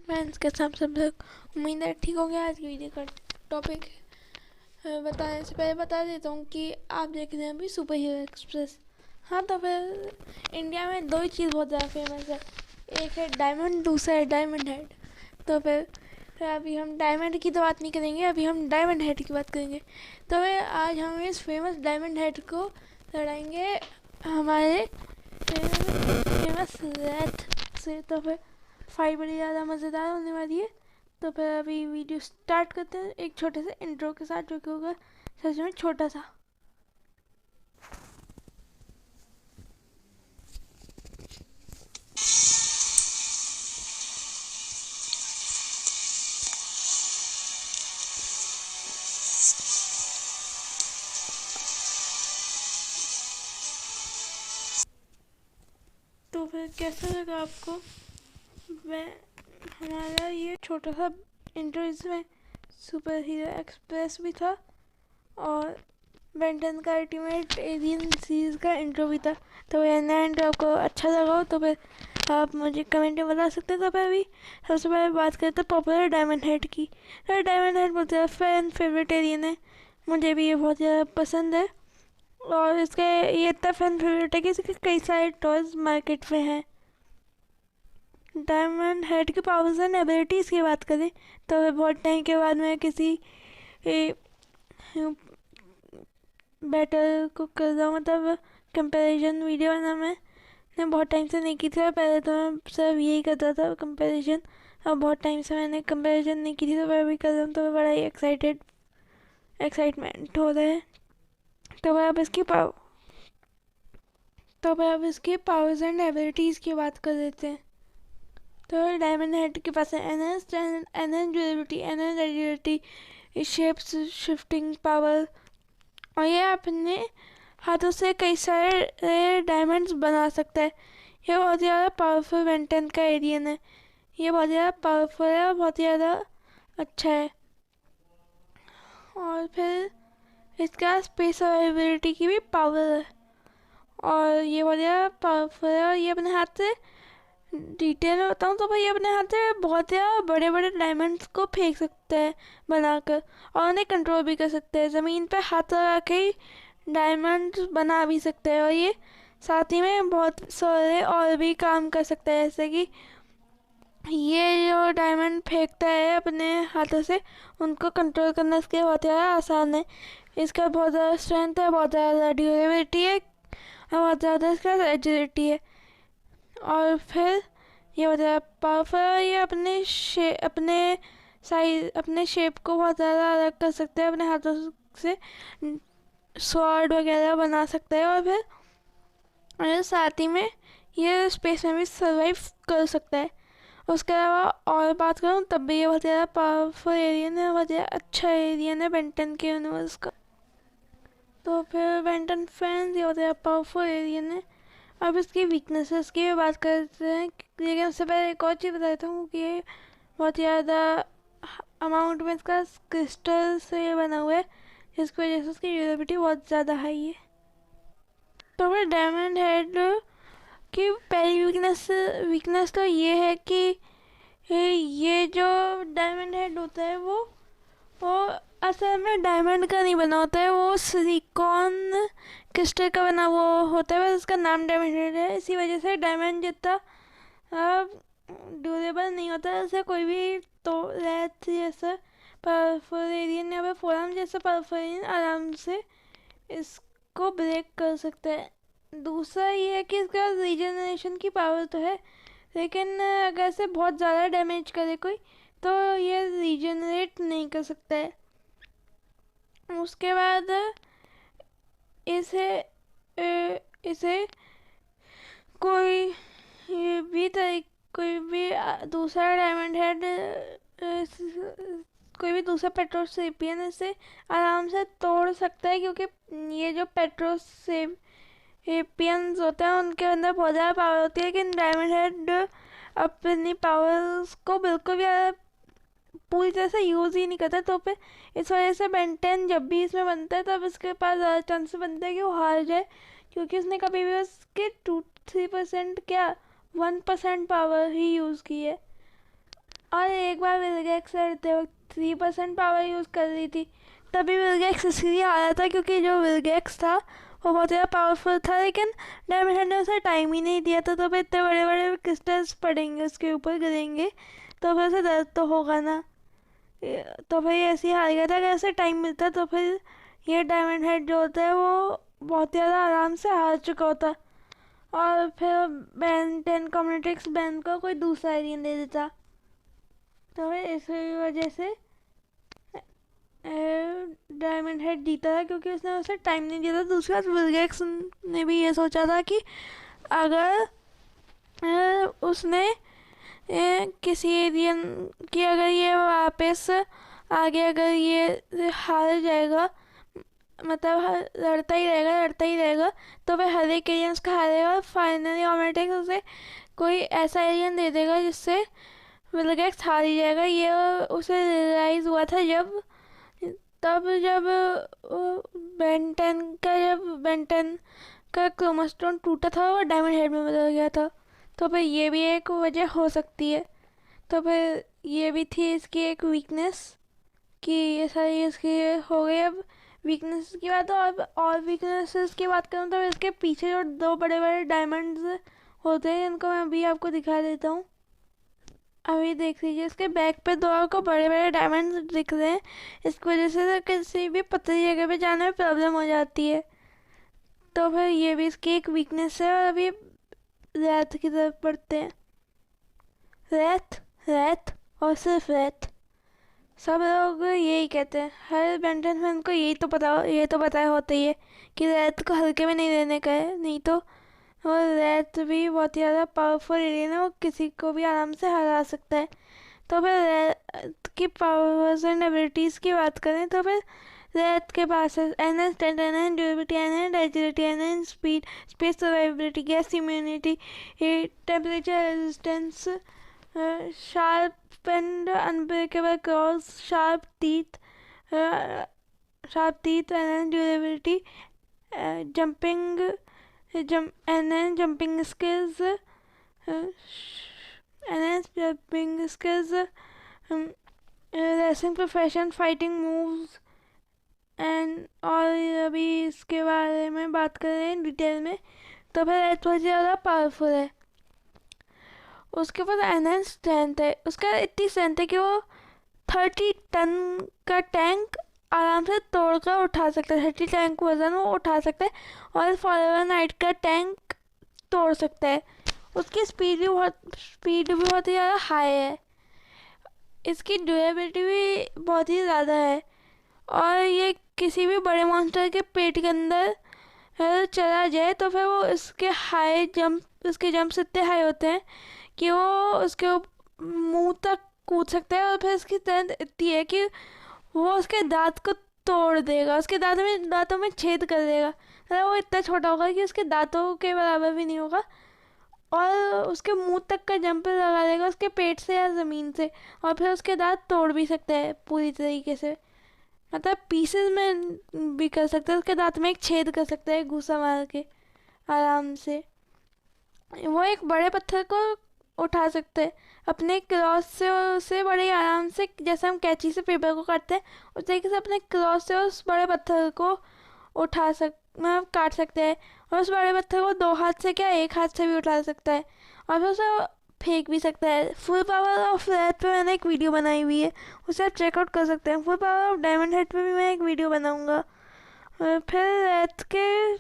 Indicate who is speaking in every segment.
Speaker 1: Friends के साथ सब लोग उम्मीद है ठीक हो गया। आज की वीडियो का टॉपिक बताने से पहले बता देता हूँ कि आप देख रहे हैं अभी सुपर हीरो एक्सप्रेस। हाँ, तो फिर इंडिया में दो ही चीज़ बहुत ज़्यादा फेमस है, एक है डायमंड, दूसरा है डायमंड हेड। तो फिर अभी हम डायमंड की तो बात नहीं करेंगे, अभी हम डायमंड हेड की बात करेंगे। तो फिर आज हम इस फेमस डायमंड हेड को लड़ाएंगे हमारे फेमस रैथ से। तो फिर फाइट बड़ी ज़्यादा मज़ेदार होने वाली है। तो फिर अभी वीडियो स्टार्ट करते हैं एक छोटे से इंट्रो के साथ, जो कि होगा सच में छोटा सा। तो फिर कैसा लगा आपको वह हमारा ये छोटा सा इंट्रो? इसमें सुपर हीरो एक्सप्रेस भी था और बेंटन का अल्टीमेट एलियन सीरीज़ का इंट्रो भी था। तो यह नया इंट्रो आपको अच्छा लगा हो तो फिर आप मुझे कमेंट में बता सकते हैं। तो फिर अभी सबसे पहले बात करते हैं पॉपुलर डायमंड हेड की। तो डायमंड हेड बहुत ज़्यादा फैन फेवरेट एलियन है, मुझे भी ये बहुत ज़्यादा पसंद है। और इसके ये इतना फैन फेवरेट है कि इसके कई सारे टॉयज मार्केट में हैं। डायमंड हेड के पावर्स एंड एबिलिटीज़ की बात करें तो बहुत टाइम के बाद मैं किसी बैटल को कर रहा हूँ, मतलब कंपैरिजन वीडियो ना मैंने बहुत टाइम से नहीं की थी। और पहले तो मैं सिर्फ यही करता था कंपैरिजन, और बहुत टाइम से मैंने कंपैरिजन नहीं की थी तो मैं अभी कर रहा हूँ। तो मैं बड़ा ही एक्साइटमेंट हो रहा है। तो मैं अब इसके पावर्स एंड एबिलिटीज़ की बात कर देते हैं। तो डायमंड हेड के पास है enhance durability, enhance agility, shapes shifting power, और ये अपने हाथों से कई सारे डायमंड्स बना सकता है। ये बहुत ज़्यादा पावरफुल बेंटन का एलियन है, ये बहुत ज़्यादा पावरफुल है और बहुत ज़्यादा अच्छा है। और फिर इसका स्पेस अवेलेबिलिटी की भी पावर है और ये बहुत ज़्यादा पावरफुल है। और ये अपने हाथ से डिटेल में बताऊँ तो भाई अपने हाथ से बहुत ज़्यादा बड़े बड़े डायमंड्स को फेंक सकता है बनाकर, और उन्हें कंट्रोल भी कर सकते हैं। ज़मीन पर हाथ लगा के ही डायमंड बना भी सकते हैं, और ये साथ ही में बहुत सारे और भी काम कर सकता है, जैसे कि ये जो डायमंड फेंकता है अपने हाथों से उनको कंट्रोल करना इसके बहुत ज़्यादा आसान है। इसका बहुत ज़्यादा स्ट्रेंथ है, बहुत ज़्यादा ड्यूरेबिलिटी है और बहुत ज़्यादा इसका एजिलिटी है। और फिर ये बहुत ज़्यादा पावरफुल है, ये अपने शेप को बहुत ज़्यादा अलग कर सकते हैं, अपने हाथों से स्वॉर्ड वगैरह बना सकता है। और साथ ही में ये स्पेस में भी सर्वाइव कर सकता है। उसके अलावा और बात करूँ तब भी ये बहुत ज़्यादा पावरफुल एलियन है, बहुत ज़्यादा अच्छा एलियन है बेंटन के यूनिवर्स का। तो फिर बेंटन फैंस ये बहुत ज़्यादा पावरफुल एलियन है। अब इसकी वीकनेसेस की भी बात करते हैं, लेकिन उससे पहले एक और चीज़ बताता हूँ कि ये बहुत ज़्यादा अमाउंट में इसका क्रिस्टल से बना हुआ है, जिसकी वजह से उसकी ड्यूरेबिलिटी बहुत ज़्यादा हाई है। तो फिर डायमंड हेड की पहली वीकनेस तो ये है कि ये जो डायमंड हेड होता है वो असल में डायमंड का नहीं बना होता है, वो सिलिकॉन क्रिस्टल का बना वो होता है, बस उसका नाम डायमंड हेड है। इसी वजह से डायमंड जितना ड्यूरेबल नहीं होता है, जैसे कोई भी तो रैथ जैसा पावरफुल एलियन या फिर फोरम जैसा पावरफुल एलियन आराम से इसको ब्रेक कर सकता है। दूसरा ये है कि इसका रीजनरेशन की पावर तो है, लेकिन अगर से बहुत ज़्यादा डैमेज करे कोई तो ये रीजनरेट नहीं कर सकता है। उसके बाद इसे कोई दूसरा डायमंड हेड, कोई भी दूसरा पेट्रोसेपियन इसे आराम से तोड़ सकता है, क्योंकि ये जो पेट्रोसेपियंस होते हैं उनके अंदर बहुत ज़्यादा पावर होती है, लेकिन डायमंड हेड अपनी पावर्स को बिल्कुल भी पूरी तरह से यूज़ ही नहीं करता। तो फिर इस वजह से बेंटेन जब भी इसमें बनता है तब इसके पास ज़्यादा चांस बनता है कि वो हार जाए, क्योंकि उसने कभी भी उसके 2-3% क्या 1% पावर ही यूज़ की है। और एक बार विलगैक्स लड़ते वक्त 3% पावर यूज़ कर ली थी, तभी विलगैक्स इसलिए आ रहा था क्योंकि जो विलगैक्स था वो बहुत ज़्यादा पावरफुल था, लेकिन डायमंड हेड ने उसे टाइम ही नहीं दिया था। तो फिर इतने बड़े बड़े क्रिस्टल्स पड़ेंगे उसके ऊपर, गिरेंगे, तो फिर उसे दर्द तो होगा ना। तो फिर ऐसे ही हार गया था। अगर ऐसे टाइम मिलता तो फिर ये डायमंड हेड जो होता है वो बहुत ज़्यादा आराम से हार चुका होता, और फिर बैन 10 कम्युनिटिक्स बैन का कोई दूसरा एलियन दे देता। तो फिर इस वजह से डायमंड हेड जीता था, क्योंकि उसने उसे टाइम नहीं दिया था। दूसरी बात, विलगैक्स ने भी ये सोचा था कि अगर उसने किसी एलियन की, अगर ये वापस आगे अगर ये हार जाएगा, मतलब लड़ता ही रहेगा, तो वह हर एक एलियन उसका हारेगा, और फाइनली ऑटोमेटिक उसे कोई ऐसा एलियन दे देगा जिससे विलगैक्स हार ही जाएगा। ये उसे रियलाइज़ हुआ था जब बेंटन का क्रोमास्टोन टूटा था और डायमंड हेड में बदल गया था। तो फिर ये भी एक वजह हो सकती है। तो फिर ये भी थी इसकी एक वीकनेस, कि ये सारी इसकी हो गई। अब वीकनेस की बात, और वीकनेसेस की बात करूँ तो इसके पीछे जो दो बड़े बड़े डायमंड्स होते हैं, इनको मैं अभी आपको दिखा देता हूँ। अभी देख लीजिए, इसके बैक पे दो आपको बड़े बड़े डायमंड्स दिख रहे हैं। इसकी वजह से किसी भी पतली जगह पे जाने में प्रॉब्लम हो जाती है। तो फिर ये भी इसकी एक वीकनेस है। और अभी रैथ की तरफ बढ़ते हैं। रैथ, रैथ और सिर्फ रैथ। सब लोग यही कहते हैं, हर बेंटन फैन को ये तो पता होता ही है कि रैथ को हल्के में नहीं लेने का है, नहीं तो। और रैथ भी बहुत ही ज़्यादा पावरफुल एलियन है, वो किसी को भी आराम से हरा सकता है। तो फिर रैथ की पावर्स एंड एबिलिटीज़ की बात करें तो फिर रैथ के पास है NS 10, NS durability, NS agility, NS speed, space survivability, gas immunity, temperature resistance, sharp and unbreakable cross, sharp teeth, NS durability, jumping NS jumping skills, NS jumping skills, racing profession, fighting moves and. और अभी इसके बारे में बात करें detail में, तो फिर बहुत ज़्यादा पावरफुल है। उसके पास एनहेंस स्ट्रेंथ है, उसका इतनी स्ट्रेंथ है कि वो 30 टन का टैंक आराम से तोड़ कर उठा सकता है। 30 टैंक वजन वो उठा सकता है, और फॉरएवर नाइट का टैंक तोड़ सकता है। उसकी स्पीड भी बहुत ही ज़्यादा हाई है। इसकी ड्यूरेबिलिटी भी बहुत ही ज़्यादा है, और ये किसी भी बड़े मॉन्स्टर के पेट के अंदर चला जाए तो फिर वो उसके जंप इतने हाई होते हैं कि वो उसके मुंह तक कूद सकता है। और फिर इसकी स्ट्रेंथ इतनी है कि वो उसके दांत को तोड़ देगा, उसके दांतों में छेद कर देगा। मतलब वो इतना छोटा होगा कि उसके दांतों के बराबर भी नहीं होगा, और उसके मुंह तक का जंप लगा देगा उसके पेट से या ज़मीन से, और फिर उसके दांत तोड़ भी सकता है पूरी तरीके से। मतलब पीसेस में भी कर सकता है, उसके दांत में एक छेद कर सकता है घूसा मार के आराम से। वो एक बड़े पत्थर को उठा सकते हैं अपने क्रॉस से, और उससे बड़े आराम से, जैसे हम कैंची से पेपर को काटते हैं उस तरीके से अपने क्रॉस से उस बड़े पत्थर को मतलब काट सकते हैं। और उस बड़े पत्थर को 2 हाथ से क्या 1 हाथ से भी उठा सकता है, और फिर उसे फेंक भी सकता है। फुल पावर ऑफ रैथ पे मैंने एक वीडियो बनाई हुई है, उसे आप चेकआउट कर सकते हैं। Full power of diamond head पे भी मैं एक वीडियो बनाऊंगा। फिर रैथ के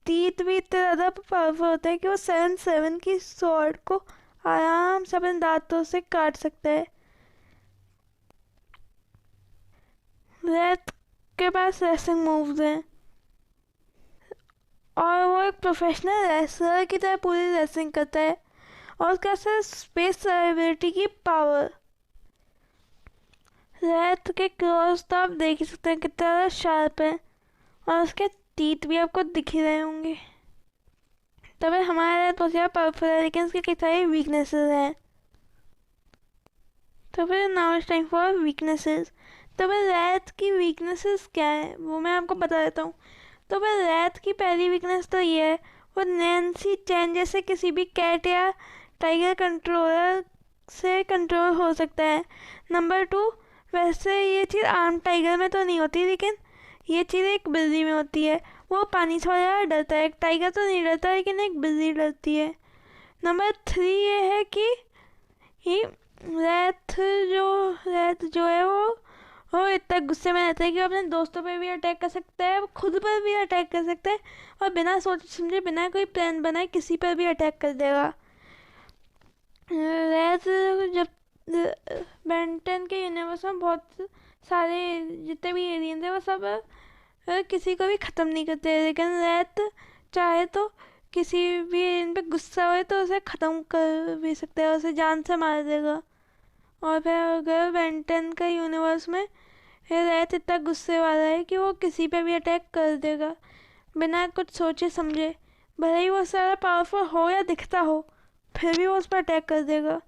Speaker 1: तीत भी इतने ज़्यादा पावरफुल होते हैं कि वो 7 की स्वॉर्ड को आराम से अपने दांतों से काट सकता है। रैथ के पास रेसिंग मूव्स हैं, और वो एक प्रोफेशनल रेसलर की तरह पूरी रेसिंग करता है। और उसका स्पेस सर्वाइविलिटी की पावर, रैथ के क्लॉज तो आप देख ही सकते हैं कितना ज़्यादा शार्प है, और उसके टीथ भी आपको दिख ही रहे होंगे। तभी हमारा रैथ बहुत ज़्यादा पावरफुल है, लेकिन उसके कई सारी वीकनेसेस हैं। तो फिर now it's time for weaknesses. तो फिर रैथ की वीकनेसेस क्या है वो मैं आपको बता देता हूँ। तो फिर रैथ की पहली वीकनेस तो ये है, वो नैन्सी चैन जैसे किसी भी कैट या टाइगर कंट्रोलर से कंट्रोल हो सकता है। नंबर 2, वैसे ये चीज़ आम टाइगर में तो नहीं होती, लेकिन ये चीज़ एक बिल्ली में होती है। वो पानी से ज़्यादा डरता है। एक टाइगर तो नहीं डरता, लेकिन एक बिल्ली डरती है। नंबर 3 ये है कि रैत जो है वो इतना गुस्से में रहता है कि वो अपने दोस्तों पे भी अटैक कर सकता है, वो खुद पर भी अटैक कर सकता है, और बिना सोचे समझे, बिना कोई प्लान बनाए किसी पर भी अटैक कर देगा। रैत जब बेंटन के यूनिवर्स में बहुत सारे जितने भी एलियंस हैं वो सब किसी को भी ख़त्म नहीं करते, लेकिन रैत चाहे तो किसी भी एलियन पे गुस्सा हो तो उसे ख़त्म कर भी सकता है, उसे जान से मार देगा। और फिर अगर बेंटन का यूनिवर्स में रैत इतना गुस्से वाला है कि वो किसी पे भी अटैक कर देगा बिना कुछ सोचे समझे, भले ही वो सारा पावरफुल हो या दिखता हो, फिर भी वो उस पर अटैक कर देगा।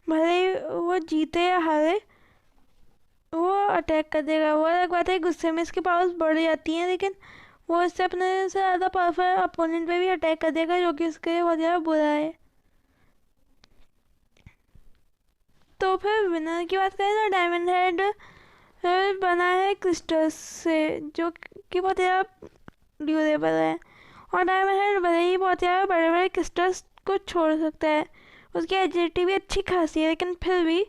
Speaker 1: भले ही वो जीते या हारे, वो अटैक कर देगा। वो अलग बात है, गुस्से में इसकी पावर्स बढ़ जाती हैं, लेकिन वो इससे अपने से ज़्यादा पावरफुल अपोनेंट पे भी अटैक कर देगा, जो कि उसके लिए बहुत ज़्यादा बुरा है। तो फिर विनर की बात करें तो डायमंड हेड बना है क्रिस्टल से, जो कि बहुत ज़्यादा ड्यूरेबल है। और डायमंड हेड भले ही बहुत ज़्यादा बड़े बड़े क्रिस्टल्स को छोड़ सकता है, उसकी एजिलिटी भी अच्छी खासी है, लेकिन फिर भी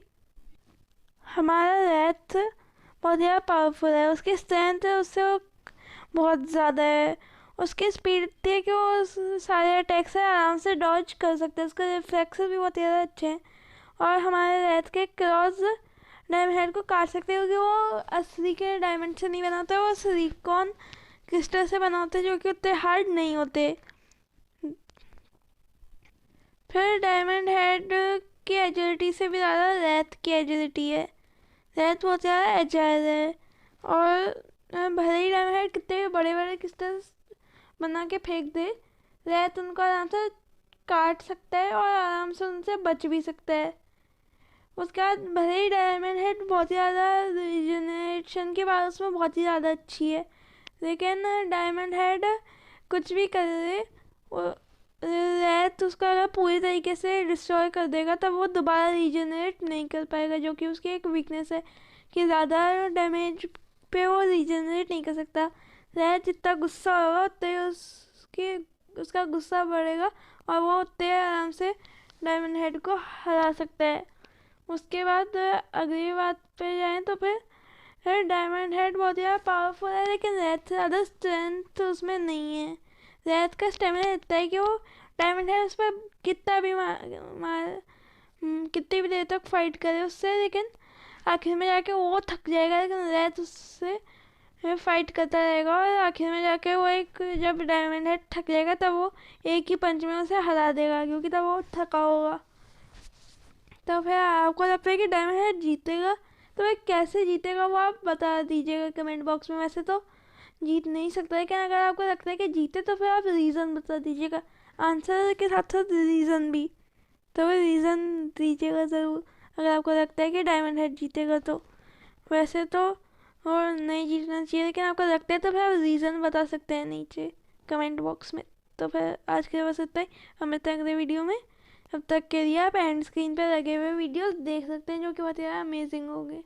Speaker 1: हमारा रैथ बहुत ज़्यादा पावरफुल है। उसकी स्ट्रेंथ उससे बहुत ज़्यादा है। उसकी स्पीड इतनी है कि वो सारे अटैक से आराम से डॉज कर सकते हैं। उसके रिफ्लेक्सेस भी बहुत ज़्यादा अच्छे हैं, और हमारे रैथ के क्रॉस डायमंड हेड को काट सकते हैं, क्योंकि वो असली के डायमंड से नहीं बनाते, वो सिलिकॉन क्रिस्टल से बनाते, जो कि उतने हार्ड नहीं होते। फिर डायमंड हेड की एजिलिटी से भी ज़्यादा रैथ की एजिलिटी है। रैथ बहुत ज़्यादा एजाइल है, और भले ही डायमंड हेड कितने भी बड़े बड़े क्रिस्टल्स बना के फेंक दे, रैथ उनको आराम से काट सकता है और आराम से उनसे बच भी सकता है। उसके बाद भले ही डायमंड हेड बहुत ही ज़्यादा रिजनरेशन के बाद उसमें बहुत ही ज़्यादा अच्छी है, लेकिन डायमंड हेड कुछ भी कर दे, रैथ उसका अगर पूरी तरीके से डिस्ट्रॉय कर देगा तब वो दोबारा रीजनरेट नहीं कर पाएगा, जो कि उसकी एक वीकनेस है कि ज़्यादा डैमेज पे वो रीजनरेट नहीं कर सकता। रैथ जितना गुस्सा होगा उतने उसका गुस्सा बढ़ेगा, और वो उतने आराम से डायमंड हेड को हरा सकता है। उसके बाद अगली बात पे जाएं तो फिर डायमंड हेड बहुत ज़्यादा पावरफुल है, लेकिन रैथ से ज़्यादा स्ट्रेंथ उसमें नहीं है। रैथ का स्टेमिना इतना है कि वो डायमंड हेड उस पर कितना भी कितनी भी देर तक फाइट करे उससे, लेकिन आखिर में जाके वो थक जाएगा, लेकिन रैथ उससे फाइट करता रहेगा, और आखिर में जाके वो जब डायमंड हेड थक जाएगा तब वो एक ही पंच में उसे हरा देगा, क्योंकि तब वो थका होगा। तो फिर आपको लगता है कि डायमंड हेड जीतेगा, तो वह कैसे जीतेगा वो आप बता दीजिएगा कमेंट बॉक्स में। वैसे तो जीत नहीं सकता, लेकिन अगर आपको लगता है कि जीते तो फिर आप रीज़न बता दीजिएगा, आंसर के साथ साथ रीज़न भी। तो वह रीज़न दीजिएगा ज़रूर अगर आपको लगता है कि डायमंड हेड जीतेगा तो। वैसे तो और नहीं जीतना चाहिए, लेकिन आपको लगता है तो फिर आप रीज़न बता सकते हैं नीचे कमेंट बॉक्स में। तो फिर आज के लिए बस इतना ही, हम मिलते हैं अगले वीडियो में। तब तक के लिए आप एंड स्क्रीन पर लगे हुए वीडियोस देख सकते हैं, जो कि बहुत ज़्यादा अमेजिंग होंगे।